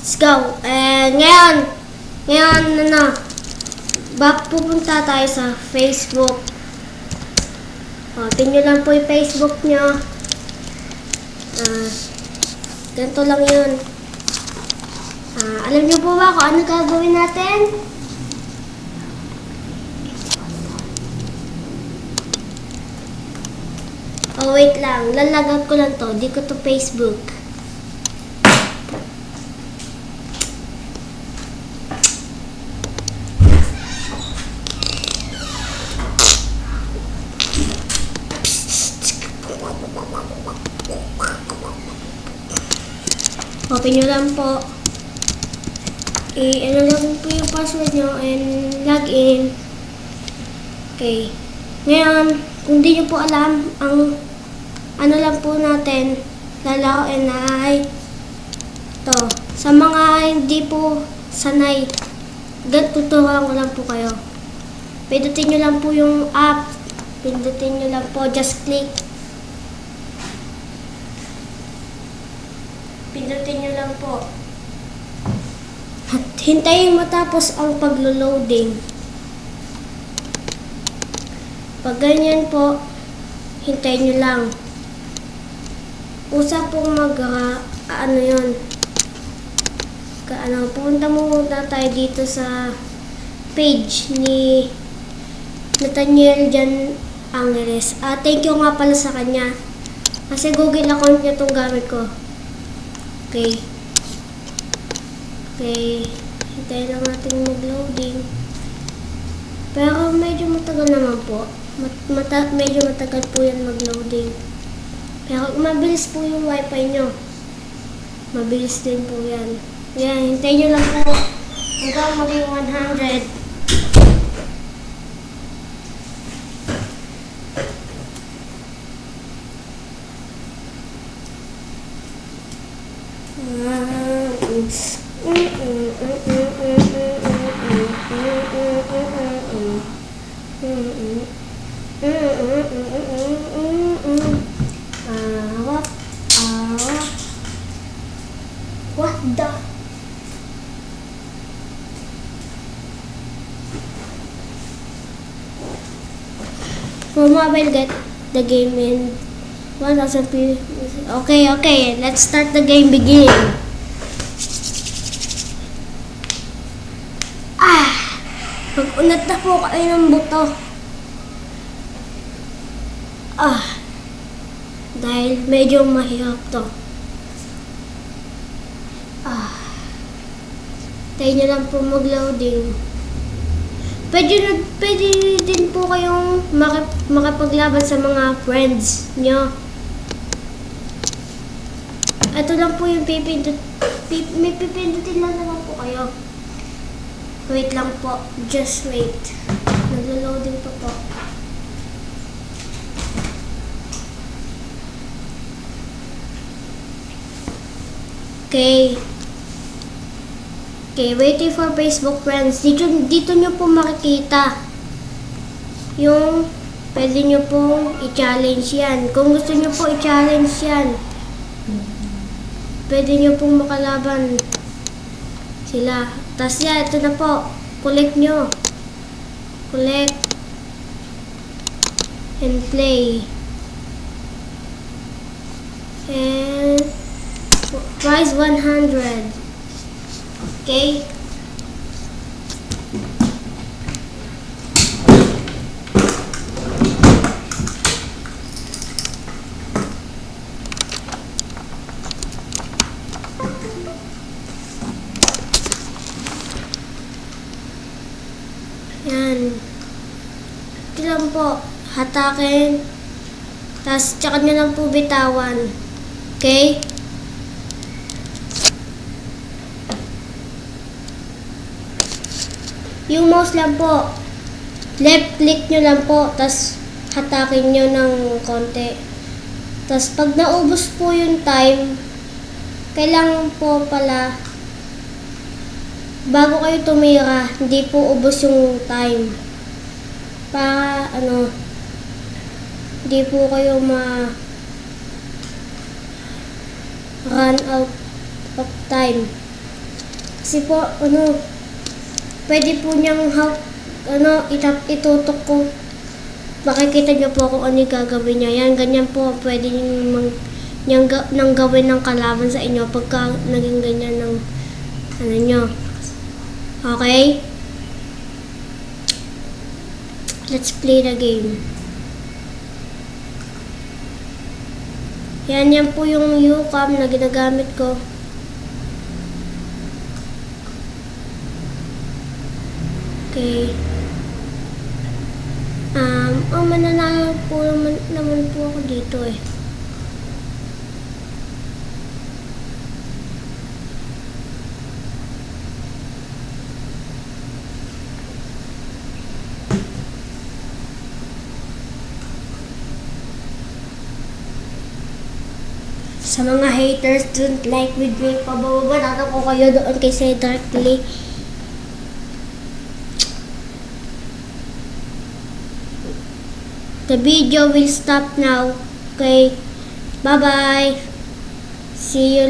Let's go. And ngayon, pupunta tayo sa Facebook. Tingnan nyo lang po yung Facebook nyo. Ganito lang yun. Alam nyo po ba kung ano gagawin natin? Wait lang. Lalagat ko lang to. Di ko to Facebook. Open nyo lang po. Ano lang po yung password nyo and log in. Okay. Ngayon, kung di nyo po alam, ang ano lang po natin lalaroin ay to. Sa mga hindi po sanay, tuturuan ko lang po kayo. Pindutin nyo lang po yung app. Pindutin nyo lang po. Just click. Pindutin nyo lang po. At hintayin matapos ang paglo-loading. Pag ganyan po, hintayin nyo lang. Usa pong pupunta muna tayo dito sa page ni Nathaniel Jan Angeles. Thank you nga pala sa kanya. Kasi Google account niya itong gamit ko. Okay. Hintayin lang natin mag-loading. Pero medyo matagal naman po. Medyo matagal po yan mag-loading. Pero mabilis po yung wifi nyo. Mabilis din po yan. Yan, hintayin nyo lang po hanggang maging 100. What the? For mobile, get the game in 1000 p. Okay. Let's start the game. Begin. Mag-unat na po kayo ng buto. Dahil medyo mahirap to. Tayo nyo lang po mag-loading. Pwede din po kayong makipaglaban sa mga friends nyo. Ito lang po yung may pipindutin lang naman po kayo. Wait lang po. Just wait. Naglo-loading pa po. Okay, waiting for Facebook friends. Dito nyo po makikita yung pwede nyo pong i-challenge yan. Kung gusto nyo po i-challenge yan, pwede nyo pong makalaban sila. Tapos yan, ito na po. Collect nyo. Collect and play. And price 100. Okay? Yan. Ito lang po. Hatakin. Tapos, tsaka nyo lang po bitawan. Okay? Yung mouse lang po, left click nyo lang po, tas hatakin nyo ng konti. Tas pag naubos po yung time, kailangan po pala, bago kayo tumira, hindi po ubos yung time. Para hindi po kayo run out of time. Kasi po, pwede po niyang itutok ko. Makikita niyo po kung ano yung gagawin niya. Yan, ganyan po, pwede nang gawin ng kalaban sa inyo pagka naging ganyan ng nyo. Okay? Let's play the game. Yan po yung UCAM na ginagamit ko. Okay. Mananalo po naman po ako dito eh. Sa mga haters, don't like video, pababa na po kayo doon kay Say Darkly. The video will stop now. Okay. Bye-bye. See you.